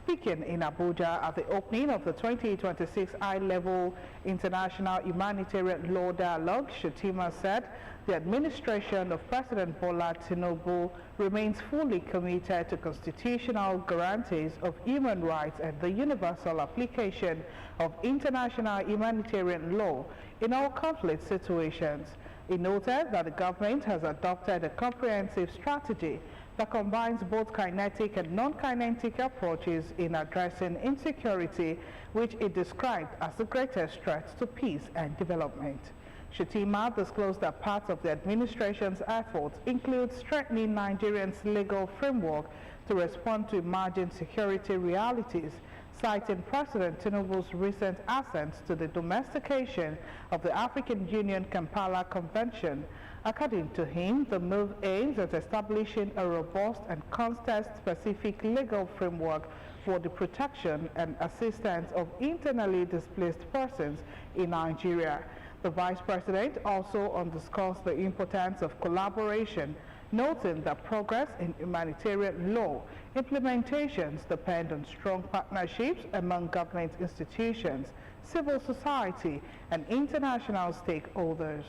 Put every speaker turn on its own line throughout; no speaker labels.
Speaking in Abuja at the opening of the 2026 high-level International Humanitarian Law Dialogue, Shettima said the administration of President Bola Tinubu remains fully committed to constitutional guarantees of human rights and the universal application of international humanitarian law in all conflict situations. He noted that the government has adopted a comprehensive strategy that combines both kinetic and non-kinetic approaches in addressing insecurity, which it described as the greatest threat to peace and development. Shettima disclosed that part of the administration's efforts include strengthening Nigerians' legal framework to respond to emerging security realities, citing President Tinubu's recent assent to the domestication of the African Union Kampala Convention. According to him, the move aims at establishing a robust and context-specific legal framework for the protection and assistance of internally displaced persons in Nigeria. The Vice President also underscores the importance of collaboration, noting that progress in humanitarian law implementations depend on strong partnerships among government institutions, civil society, and international stakeholders.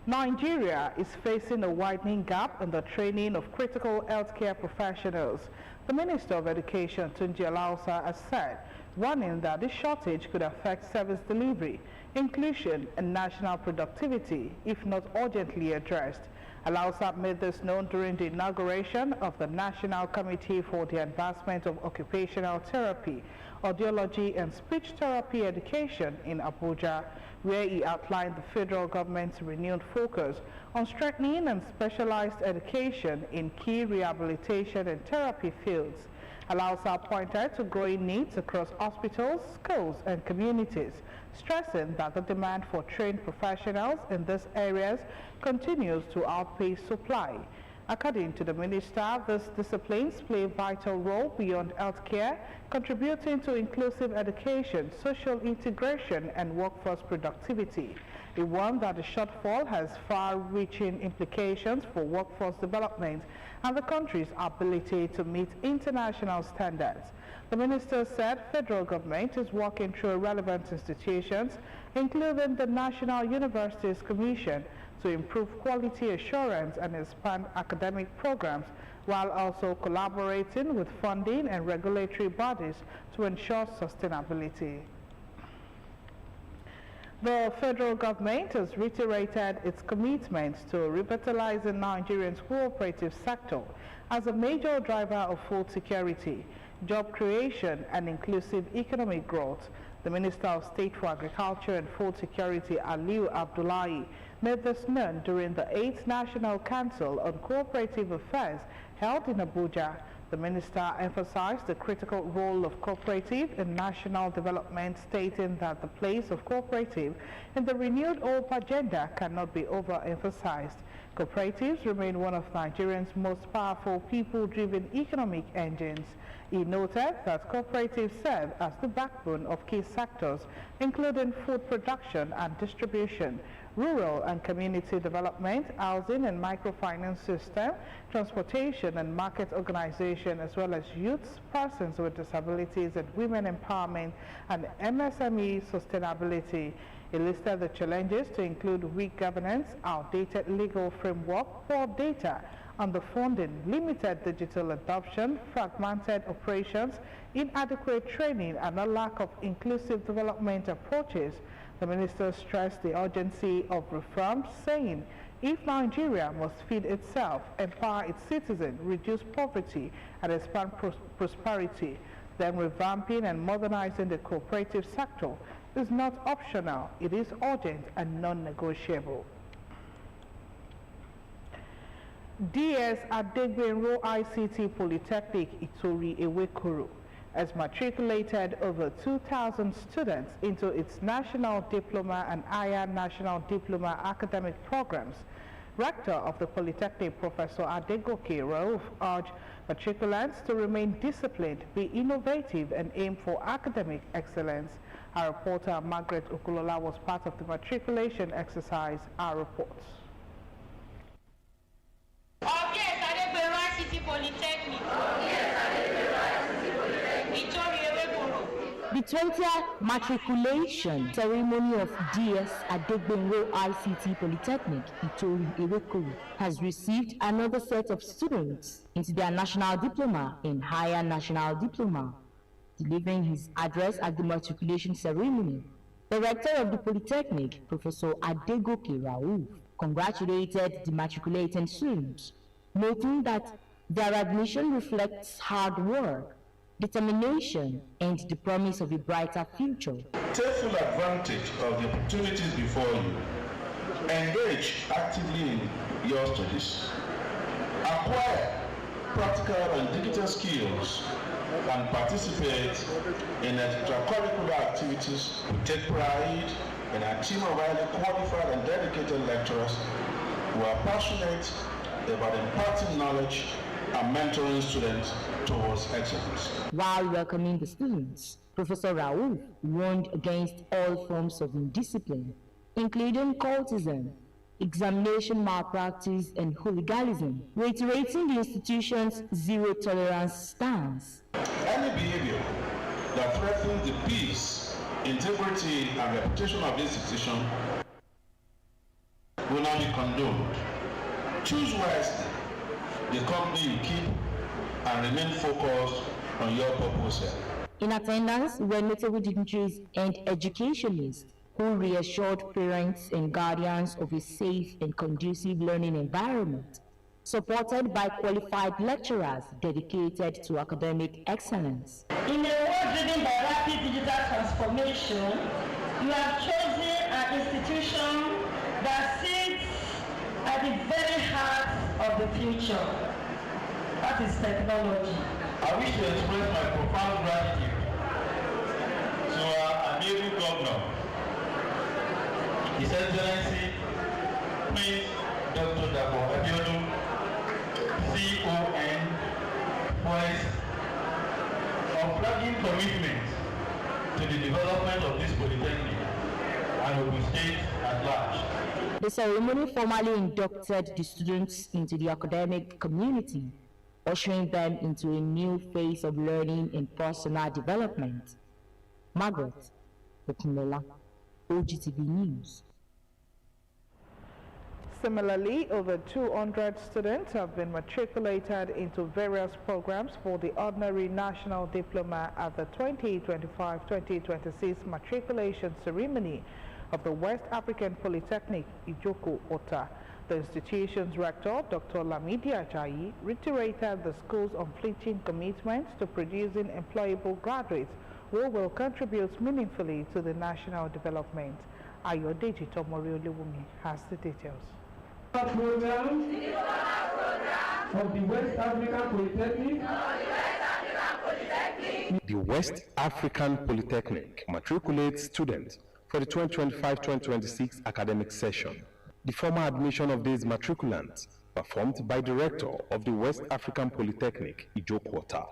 Nigeria is facing a widening gap in the training of critical healthcare professionals. The Minister of Education, Tunji Alausa, has said, warning that this shortage could affect service delivery, inclusion, and national productivity if not urgently addressed. Alausa made this known during the inauguration of the National Committee for the Advancement of Occupational Therapy, Audiology, and Speech Therapy Education in Abuja, where he outlined the federal government's renewed focus on strengthening and specialized education in key rehabilitation and therapy fields. Alausa pointed to growing needs across hospitals, schools, and communities, stressing that the demand for trained professionals in these areas continues to outpace supply. According to the minister, these disciplines play a vital role beyond healthcare, contributing to inclusive education, social integration, and workforce productivity. He warned that the shortfall has far-reaching implications for workforce development and the country's ability to meet international standards. The minister said federal government is working through relevant institutions, including the National Universities Commission, to improve quality assurance and expand academic programs, while also collaborating with funding and regulatory bodies to ensure sustainability. The federal government has reiterated its commitment to revitalizing Nigeria's cooperative sector as a major driver of food security, job creation, and inclusive economic growth. The Minister of State for Agriculture and Food Security, Aliu Abdullahi, made this known during the 8th National Council on Cooperative Affairs held in Abuja. The minister emphasized the critical role of cooperative in national development, stating that the place of cooperative in the renewed hope agenda cannot be overemphasized. Cooperatives remain one of Nigeria's most powerful people-driven economic engines. He noted that cooperatives serve as the backbone of key sectors, including food production and distribution, rural and community development, housing and microfinance system, transportation and market organization, as well as youths, persons with disabilities, and women empowerment and MSME sustainability. He listed the challenges to include weak governance, outdated legal framework, poor data, underfunding, limited digital adoption, fragmented operations, inadequate training, and a lack of inclusive development approaches. The minister stressed the urgency of reforms, saying, if Nigeria must feed itself, empower its citizens, reduce poverty, and expand prosperity, then revamping and modernizing the cooperative sector is not optional, it is urgent and non-negotiable. DS Adegbenro ICT Polytechnic Itori Ewekuru has matriculated over 2,000 students into its National Diploma and Higher National Diploma academic programs. Rector of the Polytechnic, Professor Adegoke Rauf, urged matriculants to remain disciplined, be innovative, and aim for academic excellence. Our reporter Margaret Okulola was part of the matriculation exercise. Our reports.
Polytechnic. The 20th matriculation ceremony of DS Adegbenro ICT Polytechnic, Itori Irekuru, has received another set of students into their National Diploma and Higher National Diploma. Delivering his address at the matriculation ceremony, the rector of the Polytechnic, Professor Adegoke Raouf, congratulated the matriculating students, noting that their admission reflects hard work, determination, and the promise of a brighter future.
Take full advantage of the opportunities before you. Engage actively in your studies. Acquire practical and digital skills and participate in extracurricular activities. We take pride in a team of highly qualified and dedicated lecturers who are passionate about imparting knowledge and mentoring students towards excellence.
While welcoming the students, Professor Raouf warned against all forms of indiscipline, including cultism, examination malpractice, and hooliganism, reiterating the institution's zero-tolerance stance.
Any behavior that threatens the peace, integrity, and reputation of the institution will not be condoned. Choose wisely the company you keep and remain focused on your purpose.
In attendance were notable dignitaries and educationists who reassured parents and guardians of a safe and conducive learning environment, supported by qualified lecturers dedicated to academic excellence.
In a world driven by rapid digital transformation, you have chosen an institution that sits at the very heart of the future. That is technology.
I wish to express my profound gratitude to our amiable governor, His Excellency Prince Dr. Dabo Abiodun, CON, for his unflagging commitment to the development of this polytechnic and Ogun State at large.
The ceremony formally inducted the students into the academic community, ushering them into a new phase of learning and personal development. Margaret Okunola, OGTV News.
Similarly, over 200 students have been matriculated into various programs for the Ordinary National Diploma at the 2025-2026 matriculation ceremony of the West African Polytechnic, Ijoko Ota. The institution's rector, Dr. Lamidi Ajayi, reiterated the school's unflinching commitment to producing employable graduates who will contribute meaningfully to the national development. Ayodeji Tomori Olewumi has the details.
Program of the West African Polytechnic.
The West African Polytechnic matriculates students for the 2025-2026 academic session. The formal admission of these matriculants, performed by the rector of the West African Polytechnic, Ijoko Ota,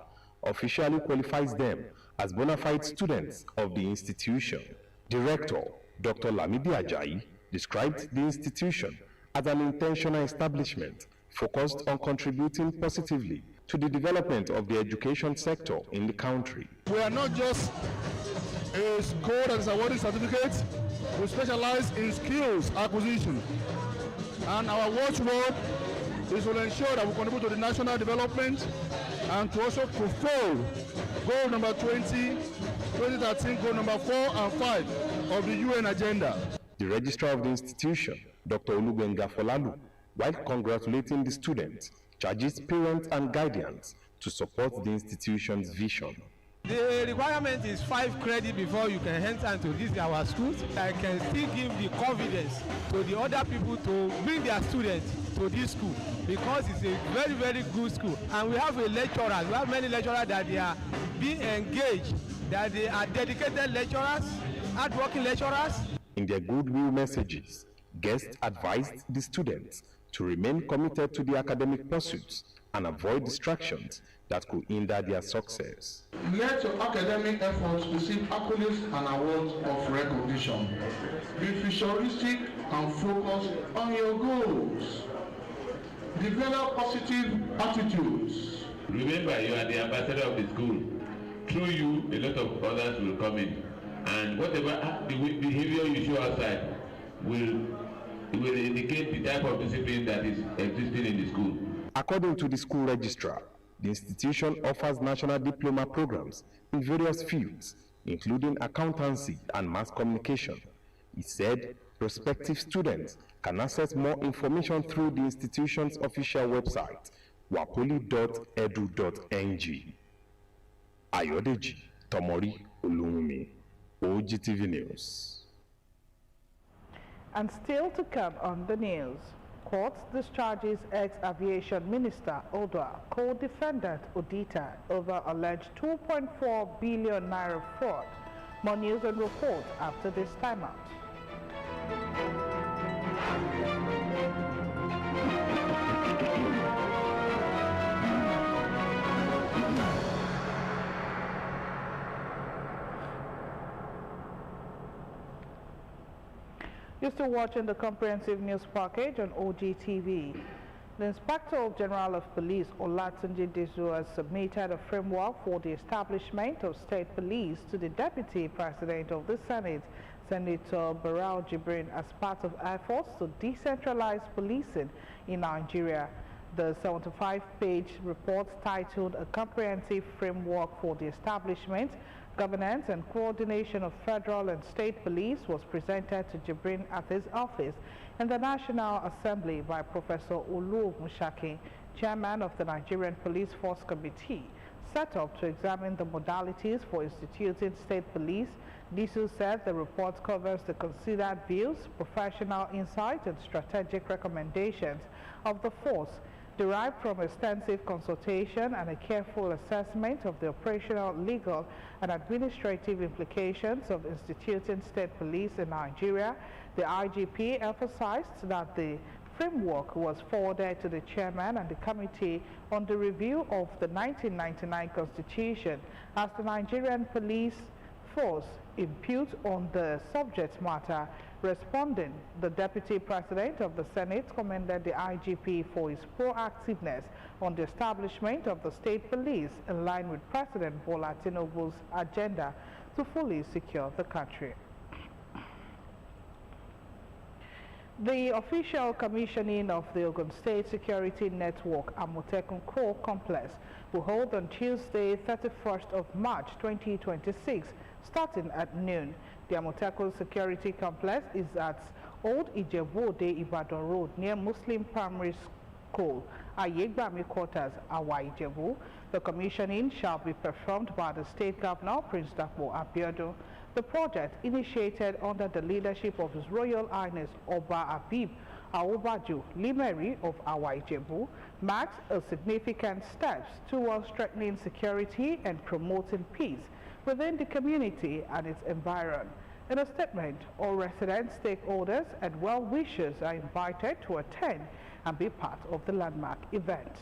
officially qualifies them as bona fide students of the institution. The rector, Dr. Lamidi Ajayi, described the institution as an intentional establishment focused on contributing positively to the development of the education sector in the country.
We are not just a school that is awarding certificates, we specialize in skills acquisition. And our watchword is to ensure that we contribute to the national development and to also fulfill goal number 2013, goal number 4 and 5 of the UN agenda.
The registrar of the institution, Dr. Olubenga Folalu, while congratulating the students, charges parents and guardians to support the institution's vision.
The requirement is 5 credits before you can enter into this our schools. I can still give the confidence to the other people to bring their students to this school because it's a very, very good school. And we have a lecturer, we have many lecturers that they are being engaged, that they are dedicated lecturers, hardworking lecturers.
In their goodwill messages, guests advised the students to remain committed to the academic pursuits and avoid distractions that could hinder their success.
Let your academic efforts receive accolades and awards of recognition. Be futuristic and focus on your goals. Develop positive attitudes.
Remember, you are the ambassador of the school.
through you, a lot of others will come in. And whatever behavior you show outside will indicate the type of discipline that is existing in the school.
According to the school registrar, the institution offers national diploma programs in various fields, including accountancy and mass communication. He said prospective students can access more information through the institution's official website, wapoli.edu.ng. Ayodeji Tomori Olumimi, OGTV News.
And still to come on the news, court discharges ex-aviation minister Odwa, co-defendant Odita over alleged 2.4 billion naira fraud. More news and report after this timeout. You're still watching the comprehensive news package on OGTV. The Inspector General of Police, Olatunji Disu, has submitted a framework for the establishment of state police to the Deputy President of the Senate, Senator Barau Jibrin, as part of efforts to decentralize policing in Nigeria. The 75-page report titled A Comprehensive Framework for the Establishment, Governance and Coordination of Federal and State Police was presented to Jibrin at his office in the National Assembly by Professor Olu Mushaki, Chairman of the Nigerian Police Force Committee, set up to examine the modalities for instituting state police. Disu said the report covers the considered views, professional insight and strategic recommendations of the force, derived from extensive consultation and a careful assessment of the operational, legal, and administrative implications of instituting state police in Nigeria. The IGP emphasized that the framework was forwarded to the chairman and the committee on the review of the 1999 Constitution as the Nigerian Police Force impute on the subject matter. Responding, the Deputy President of the Senate commended the IGP for his proactiveness on the establishment of the state police in line with President Bola Tinubu's agenda to fully secure the country. The official commissioning of the Ogun State Security Network Amotekun Core Complex will hold on Tuesday, 31st of March 2026, starting at noon. The Amotekun Security Complex is at Old Ijebu-Ode Ibadan Road near Muslim Primary School, Ayegbami Quarters, Awa Ijebu. The commissioning shall be performed by the State Governor, Prince Dapo Abiodun. The project, initiated under the leadership of His Royal Highness Oba Abib Aobaju Limeri of Awa Ijebu, marks a significant step towards strengthening security and promoting peace within the community and its environment. In a statement, all residents, stakeholders, and well-wishers are invited to attend and be part of the landmark event.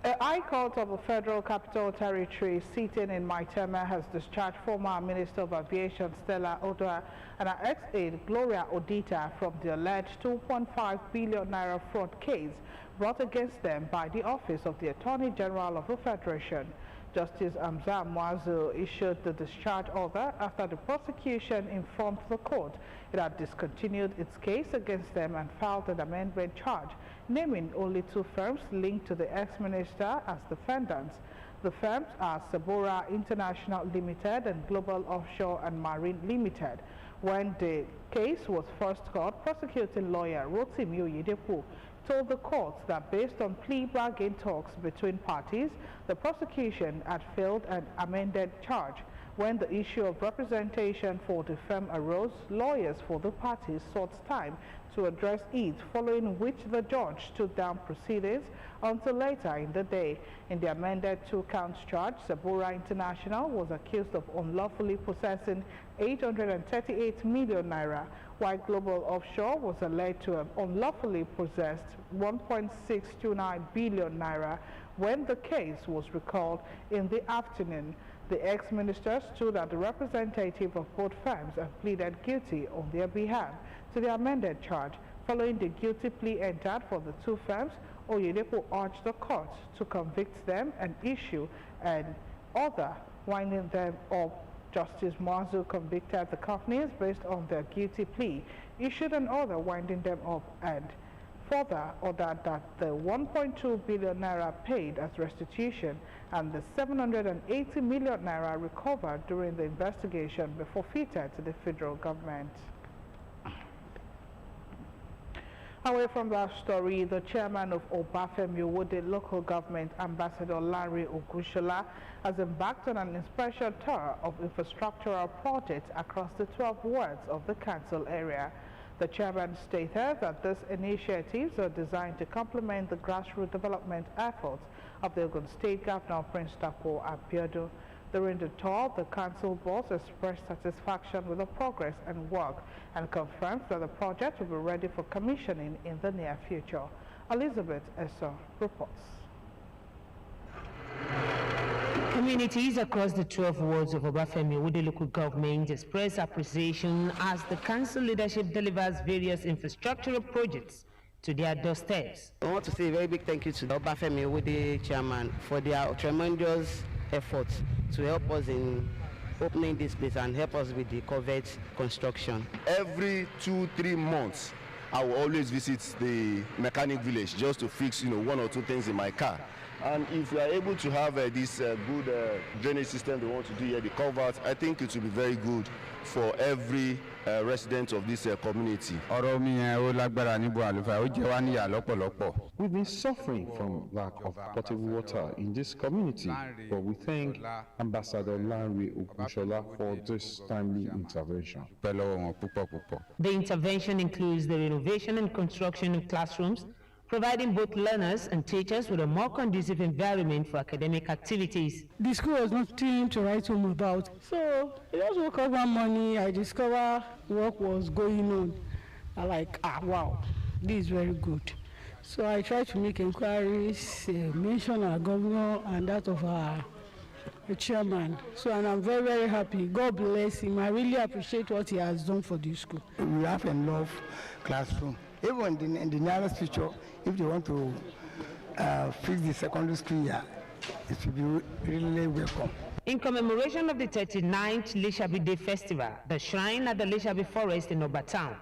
A High Court of the Federal Capital Territory sitting in Maitama has discharged former Minister of Aviation Stella Odwa and her ex-aide Gloria Odita from the alleged 2.5 billion naira fraud case brought against them by the Office of the Attorney General of the Federation. Justice Amza Mwazu issued the discharge order after the prosecution informed the court it had discontinued its case against them and filed an amendment charge, naming only two firms linked to the ex-minister as defendants. The firms are Sabora International Limited and Global Offshore and Marine Limited. When the case was first called, prosecuting lawyer Rotimi Oyedepo told the court that based on plea bargain talks between parties, the prosecution had failed an amended charge. When the issue of representation for the firm arose, lawyers for the parties sought time to address it, following which the judge stood down proceedings until later in the day. In the amended two-count charge, Sabora International was accused of unlawfully possessing 838 million naira, while Global Offshore was alleged to have unlawfully possessed 1.629 billion naira. When the case was recalled in the afternoon, the ex-minister stood as the representative of both firms and pleaded guilty on their behalf to the amended charge. Following the guilty plea entered for the two firms, Oyedepo urged the court to convict them and issue an order winding them up. Justice Mazu convicted the companies based on their guilty plea, issued an order winding them up, and further ordered that the 1.2 billion naira paid as restitution and the 780 million naira recovered during the investigation be forfeited to the federal government. Away from that story, the chairman of Obafemi Owode local government, Ambassador Larry Ogushola, has embarked on an inspection tour of infrastructural projects across the 12 wards of the council area. The chairman stated that these initiatives are designed to complement the grassroots development efforts of the Ogun State Governor, Prince Dapo Abiodun. During the tour, the council boss expressed satisfaction with the progress and work and confirmed that the project will be ready for commissioning in the near future. Elizabeth Esser reports.
Communities across the 12 wards of Obafemi Owode local government express appreciation as the council leadership delivers various infrastructural projects to their doorsteps.
I want to say a very big thank you to the Obafemi Owode chairman for their tremendous efforts to help us in opening this place and help us with the covert construction.
Every 2-3 months, I will always visit the mechanic village just to fix, one or two things in my car. And if we are able to have this good drainage system they want to do here, the culvert, I think it will be very good for every resident of this community.
We've been suffering from lack of potable water in this community, but we thank Ambassador Larry Ogushola for this timely intervention.
The intervention includes the renovation and construction of classrooms, providing both learners and teachers with a more conducive environment for academic activities.
The school was nothing to write home about. So I just woke up one morning, I discovered work was going on. I'm like, wow, this is very good. So I tried to make inquiries, mention our governor and that of our chairman. So, and I'm very, very happy. God bless him. I really appreciate what he has done for the school.
We have enough classroom. Even in the nearest future, if they want to fix the secondary school here, it will be really welcome.
In commemoration of the 39th Lishabi Day Festival, the shrine at the Lishabi Forest in Obatown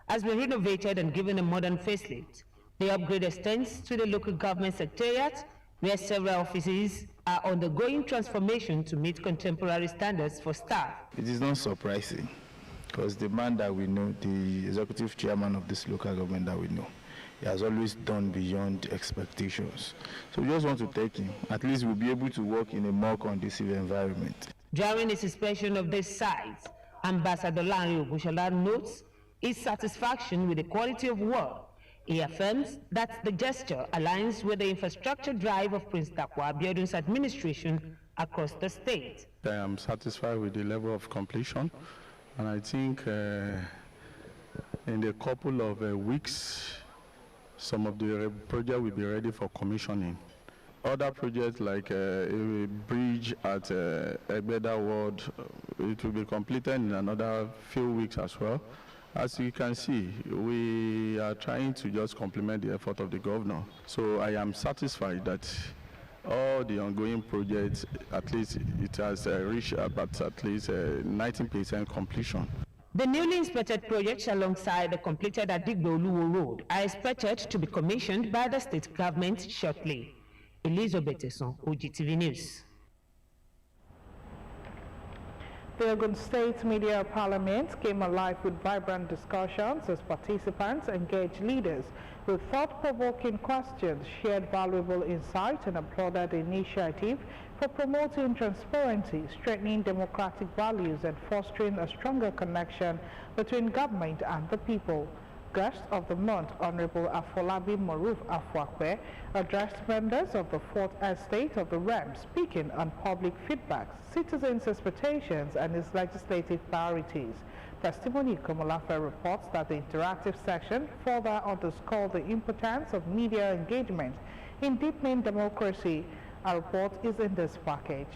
has been renovated and given a modern facelift. The upgrade extends to the local government secretariat, where several offices are undergoing transformation to meet contemporary standards for staff.
It is not surprising, because the man that we know, the executive chairman of this local government that we know, he has always done beyond expectations. So we just want to thank him. At least we'll be able to work in a more conducive environment.
During his inspection of this site, Ambassador Larry Ogushola notes his satisfaction with the quality of work. He affirms that the gesture aligns with the infrastructure drive of Prince Dapo Abiodun's administration across the state.
I am satisfied with the level of completion, and I think in a couple of weeks, some of the projects will be ready for commissioning. Other projects like a bridge at Egbeda Ward, it will be completed in another few weeks as well. As you can see, we are trying to just complement the effort of the governor. So I am satisfied that all the ongoing projects, at least it has reached about at least 19% completion.
The newly inspected projects alongside the completed Adigbo-Oluwo Road are expected to be commissioned by the state government shortly. Elizabeth Esson, OGTV News.
The Ogun State Media Parliament came alive with vibrant discussions as participants engaged leaders with thought-provoking questions, shared valuable insight, and applauded the initiative for promoting transparency, strengthening democratic values, and fostering a stronger connection between government and the people. Guest of the month, Honorable Afolabi Maruf Afwakwe, addressed members of the 4th Estate of the REM, speaking on public feedback, citizens' expectations, and its legislative priorities. Testimony Komolafe reports that the interactive section further underscored the importance of media engagement in deepening democracy. Our report is in this package.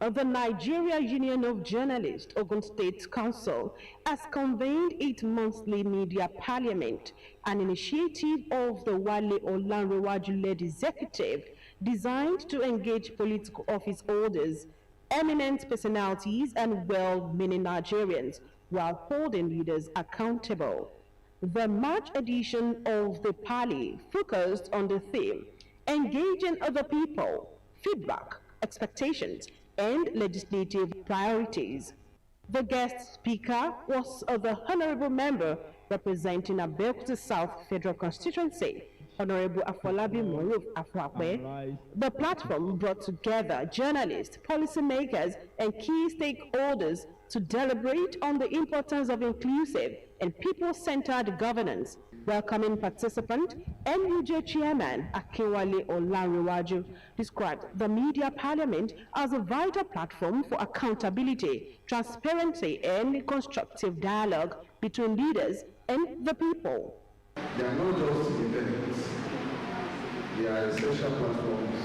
The Nigeria Union of Journalists, Ogun State Council, has convened its monthly media parliament, an initiative of the Wale Olanrewaju-led executive designed to engage political office holders, eminent personalities, and well-meaning Nigerians while holding leaders accountable. The March edition of the Parley focused on the theme, engaging other people, feedback, expectations, and legislative priorities. The guest speaker was the Honorable Member representing Abeokuta South Federal Constituency, Honorable Afolabi Moruf Afwakwe. The platform brought together journalists, policymakers, and key stakeholders to deliberate on the importance of inclusive and people-centered governance. Welcoming participant, NUJ Chairman Akinwale Olanrewaju described the media parliament as a vital platform for accountability, transparency, and constructive dialogue between leaders and the people.
They are not just events, they are essential platforms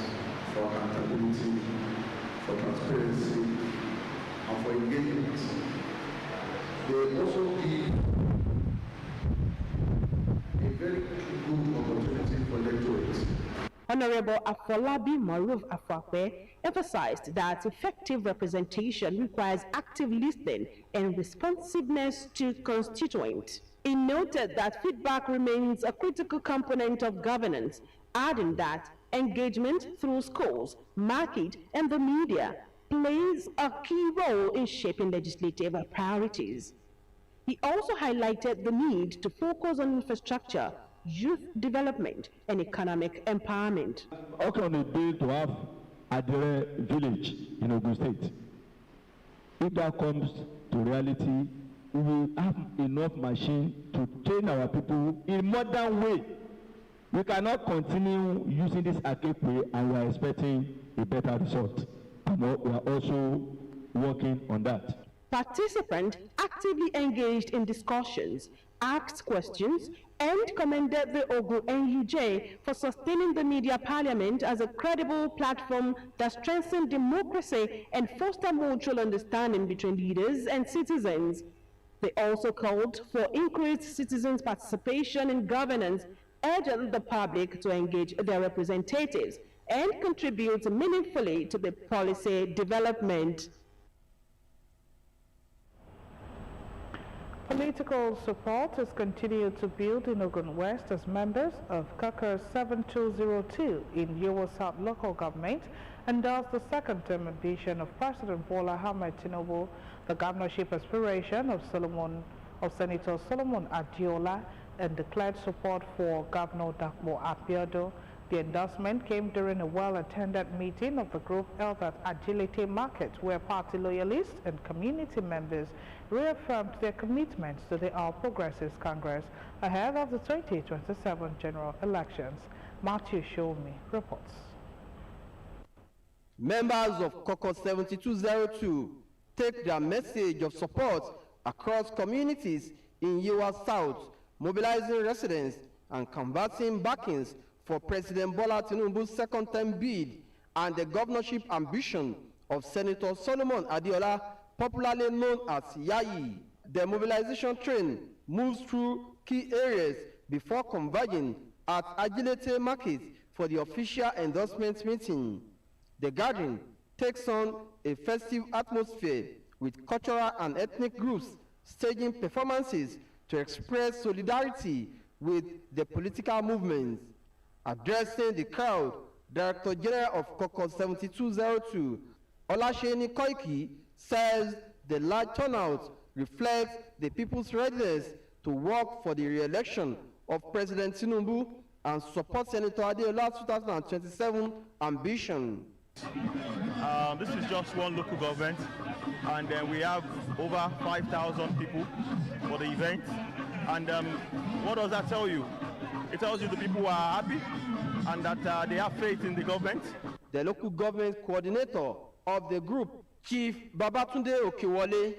for accountability, for transparency, and for engagement. They also give a very good opportunity for electorates.
Honorable Afolabi Moruf Afwakwe emphasized that effective representation requires active listening and responsiveness to constituents. He noted that feedback remains a critical component of governance, adding that engagement through schools, market, and the media plays a key role in shaping legislative priorities. He also highlighted the need to focus on infrastructure, youth development, and economic empowerment.
How can it be to have Adire village in Ogun State? If that comes to reality, we will have enough machine to train our people in modern way. We cannot continue using this archaic way and we are expecting a better result. And we are also working on that.
Participants actively engaged in discussions, asked questions, and commended the Ogun NUJ for sustaining the media parliament as a credible platform that strengthens democracy and fosters mutual understanding between leaders and citizens. They also called for increased citizens' participation in governance, urging the public to engage their representatives and contribute meaningfully to the policy development.
Political support is continued to build in Ogun West as members of Caucus 7202 in Yowo South local government endorsed the second term ambition of President Bola Ahmed Tinubu, the governorship aspiration of Senator Solomon Adiola, and declared support for Governor Dakmo Abiodun. The endorsement came during a well-attended meeting of the group held at Agility Market, where party loyalists and community members reaffirmed their commitment to the All Progressives Congress ahead of the 2027 general elections. Matthew Showme reports.
Members of Caucus 7202 take their message of support across communities in Yewa South, mobilizing residents and converting backings for President Bola Tinubu's second-term bid and the governorship ambition of Senator Solomon Adiola, popularly known as Yayi. The mobilization train moves through key areas before converging at Agility Market for the official endorsement meeting. The gathering takes on a festive atmosphere with cultural and ethnic groups staging performances to express solidarity with the political movements. Addressing the crowd, Director General of Caucus 7202, Olasheni Koiki, says the large turnout reflects the people's readiness to work for the re-election of President Tinubu and support Senator Adeola's 2027 ambition.
This is just one local government, and we have over 5,000 people for the event. And what does that tell you? It tells you the people are happy and that they have faith in the government.
The local government coordinator of the group, Chief Babatunde Okiwole,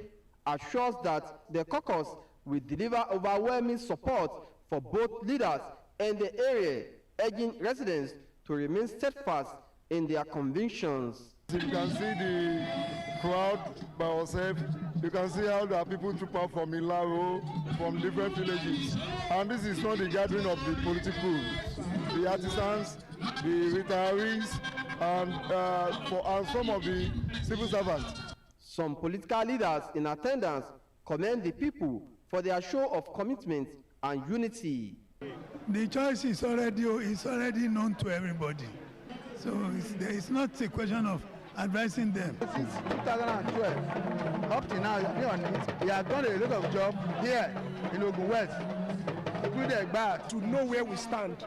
assures that the caucus will deliver overwhelming support for both leaders and the area, urging residents to remain steadfast in their convictions.
You can see the crowd by ourselves. You can see how there are people troop out from Ilaro, from different villages. And this is not the gathering of the political, the artisans, the retirees, and some of the civil servants.
Some political leaders in attendance commend the people for their show of commitment and unity.
The choice is already known to everybody. So it's not a question of advising them.
Since 2012, up to now, we have done a lot of job here in Ogun West, including Egba.
To know where we stand.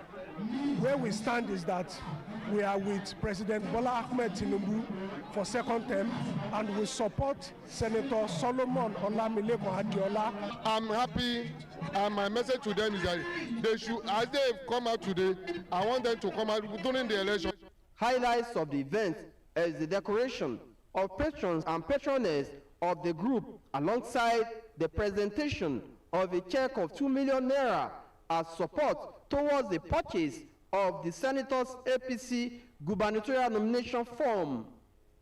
Where we stand is that we are with President Bola Ahmed Tinubu for second term, and we support Senator Solomon Olamileko Adiola.
I'm happy, and my message to them is that they should, as they come out today, I want them to come out during the election.
Highlights of the event is the decoration of patrons and patroness of the group, alongside the presentation of a check of 2 million naira as support towards the purchase of the Senator's APC gubernatorial nomination form.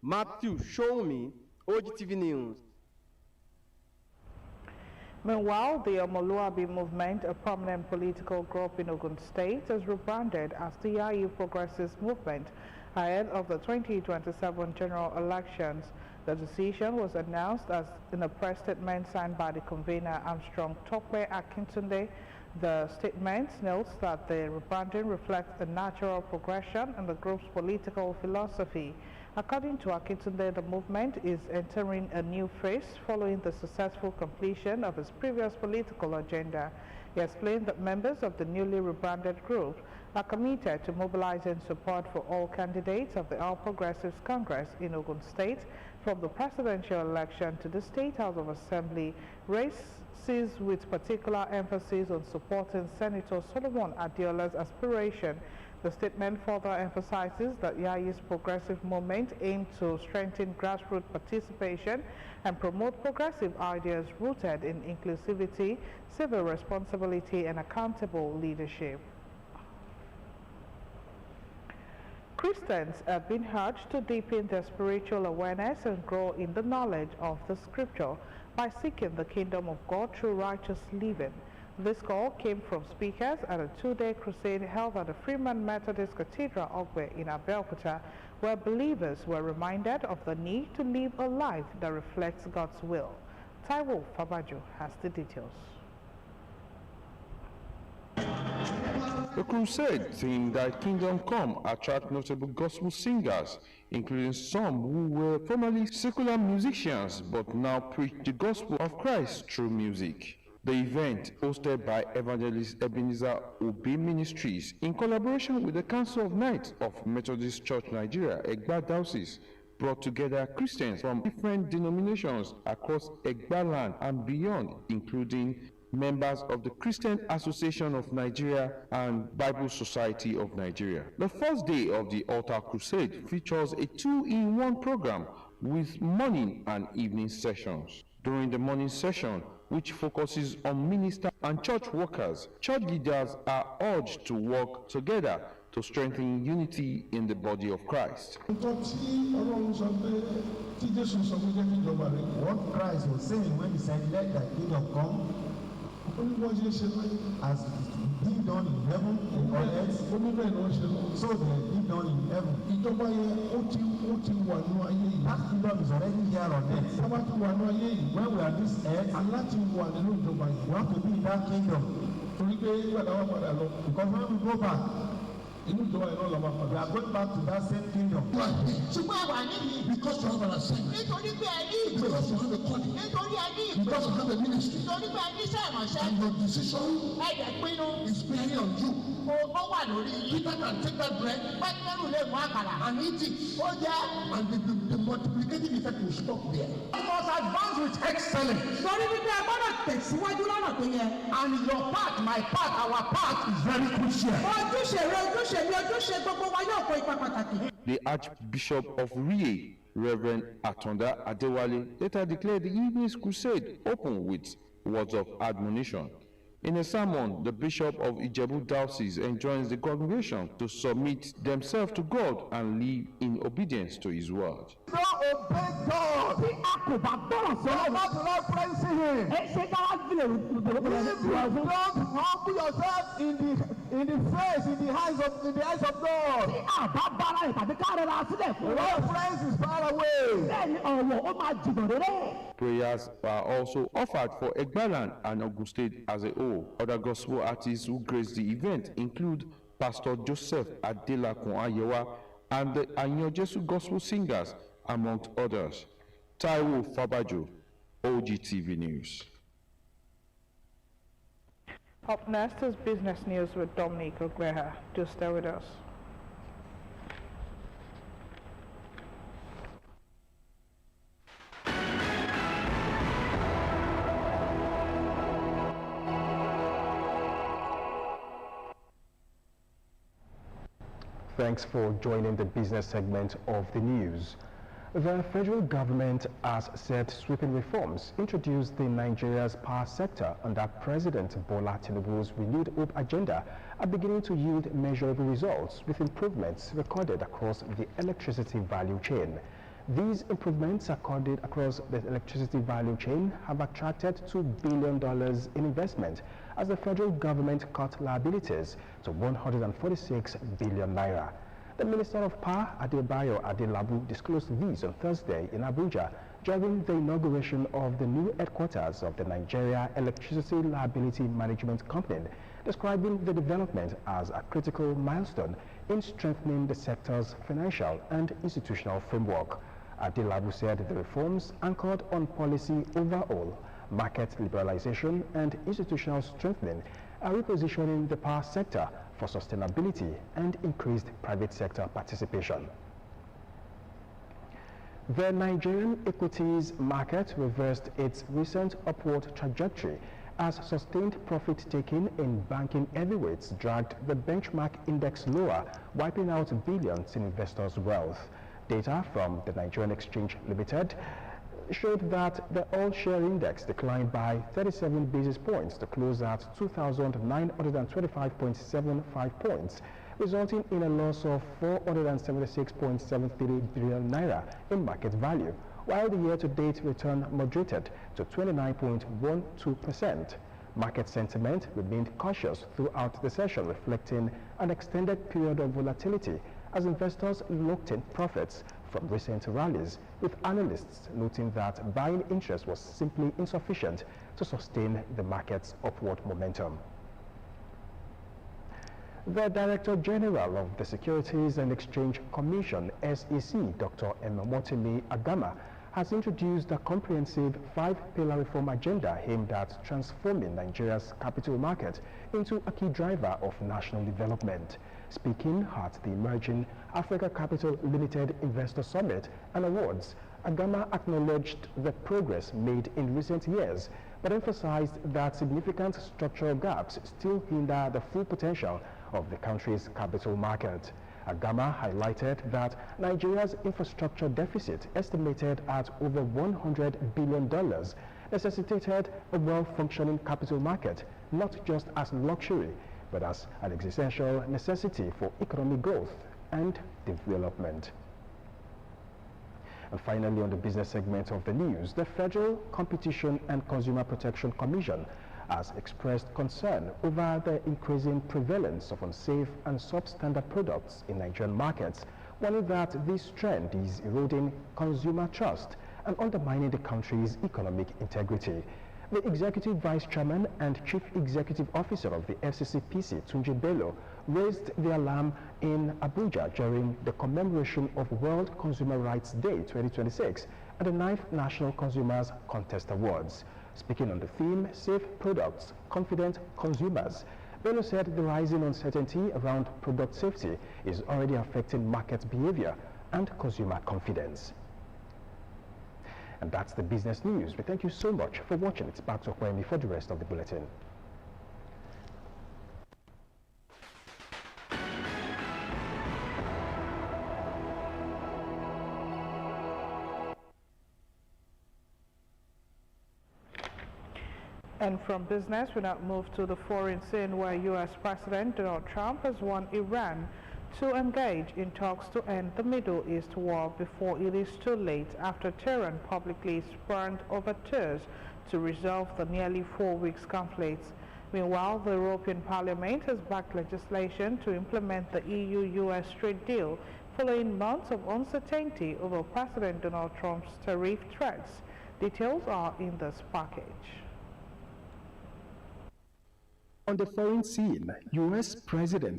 Matthew Showme, OGTV News.
Meanwhile, the Omoluabi movement, a prominent political group in Ogun State, has rebranded as the Yayi Progressive Movement ahead of the 2027 general elections. The decision was announced as in a press statement signed by the convener Armstrong Tokwe Akintunde. The statement notes that the rebranding reflects a natural progression in the group's political philosophy. According to Akintunde, the movement is entering a new phase following the successful completion of its previous political agenda. He explained that members of the newly rebranded group are committed to mobilizing support for all candidates of the All Progressives Congress in Ogun State, from the presidential election to the State House of Assembly races, with particular emphasis on supporting Senator Solomon Adiola's aspiration. The statement further emphasizes that Yayi's progressive movement aims to strengthen grassroots participation and promote progressive ideas rooted in inclusivity, civil responsibility, and accountable leadership. Christians have been urged to deepen their spiritual awareness and grow in the knowledge of the Scripture by seeking the kingdom of God through righteous living. This call came from speakers at a two-day crusade held at the Freeman Methodist Cathedral, Ogbe in Abeokuta, where believers were reminded of the need to live a life that reflects God's will. Taiwo Fabajo has the details.
The crusade themed Thy Kingdom Come attract notable gospel singers, including some who were formerly secular musicians but now preach the gospel of Christ through music. The event, hosted by Evangelist Ebenezer Obi Ministries in collaboration with the Council of Knights of Methodist Church Nigeria, Egba Diocese, brought together Christians from different denominations across Egba land and beyond, including members of the Christian Association of Nigeria and Bible Society of Nigeria. The first day of the Altar Crusade features a 2-in-1 program with morning and evening sessions. During the morning session, which focuses on ministers and church workers, church leaders are urged to work together to strengthen unity in the body of Christ.
What Christ was saying when he said, "Let thy kingdom come," as being done in heaven and on earth, so they be done in heaven. That kingdom is already here on earth. When we are this earth, we have to be in that kingdom. Because when we go back, we are going back to that same kingdom.
Because you have an assignment. Because you have a calling. Because you have a ministry. And your decision is bearing on you. Peter can take that bread and eat it. And the multiplicative effect will stop there. You must advance with excellence. And your part, my part, our part is very crucial.
The Archbishop of Rie, Reverend Atonda Adewale, later declared the evening's crusade open with words of admonition. In a sermon, the Bishop of Ijebu Diocese enjoins the congregation to submit themselves to God and live in obedience to His word.
Don't obey God. You are not praising Him. If you don't humble yourself in the face, in the eyes of God, your praise is far away.
Prayers are also offered for Egbaland and Ogun State as a whole. Other gospel artists who grace the event include Pastor Joseph Adelakun Ayewa and the Anyojesu gospel singers, among others. Taiwo Fabajo, OGTV News.
Up next is business news with Dominic Ogbeha. Do stay with us.
Thanks for joining the business segment of the news. The federal government has set sweeping reforms introduced in Nigeria's power sector under President Bola Tinubu's renewed hope agenda are beginning to yield measurable results with improvements recorded across the electricity value chain. These improvements recorded across the electricity value chain have attracted $2 billion in investment as the federal government cut liabilities to 146 billion naira. The Minister of Power, Adebayo Adelabu, disclosed these on Thursday in Abuja during the inauguration of the new headquarters of the Nigeria Electricity Liability Management Company, describing the development as a critical milestone in strengthening the sector's financial and institutional framework. Adelabu said the reforms anchored on policy overhaul, market liberalization, and institutional strengthening are repositioning the power sector for sustainability and increased private sector participation. The Nigerian equities market reversed its recent upward trajectory as sustained profit-taking in banking heavyweights dragged the benchmark index lower, wiping out billions in investors' wealth. Data from the Nigerian Exchange Limited showed that the all-share index declined by 37 basis points to close at 2,925.75 points, resulting in a loss of 476.73 billion naira in market value, while the year-to-date return moderated to 29.12%. Market sentiment remained cautious throughout the session, reflecting an extended period of volatility as investors locked in profits from recent rallies, with analysts noting that buying interest was simply insufficient to sustain the market's upward momentum. The Director General of the Securities and Exchange Commission, SEC, Dr. Emomotimi Agama, has introduced a comprehensive 5-pillar reform agenda aimed at transforming Nigeria's capital market into a key driver of national development. Speaking at the Emerging Africa Capital Limited Investor Summit and Awards, Agama acknowledged the progress made in recent years, but emphasized that significant structural gaps still hinder the full potential of the country's capital market. Agama highlighted that Nigeria's infrastructure deficit, estimated at over $100 billion, necessitated a well-functioning capital market, not just as luxury, but as an existential necessity for economic growth and development. And finally, on the business segment of the news, the Federal Competition and Consumer Protection Commission has expressed concern over the increasing prevalence of unsafe and substandard products in Nigerian markets, warning that this trend is eroding consumer trust and undermining the country's economic integrity. The Executive Vice Chairman and Chief Executive Officer of the FCCPC, Tunji Bello, raised the alarm in Abuja during the commemoration of World Consumer Rights Day 2026 and the 9th National Consumers Contest Awards. Speaking on the theme, Safe Products, Confident Consumers, Bello said the rising uncertainty around product safety is already affecting market behavior and consumer confidence. And that's the business news. We thank you so much for watching. It's back to Kwame for the rest of the bulletin.
And from business, we now move to the foreign scene where U.S. President Donald Trump has warned Iran to engage in talks to end the Middle East war before it is too late after Tehran publicly spurned overtures to resolve the nearly 4 weeks conflict. Meanwhile, the European Parliament has backed legislation to implement the EU-US trade deal following months of uncertainty over President Donald Trump's tariff threats. Details are in this package.
On the foreign scene, U.S. President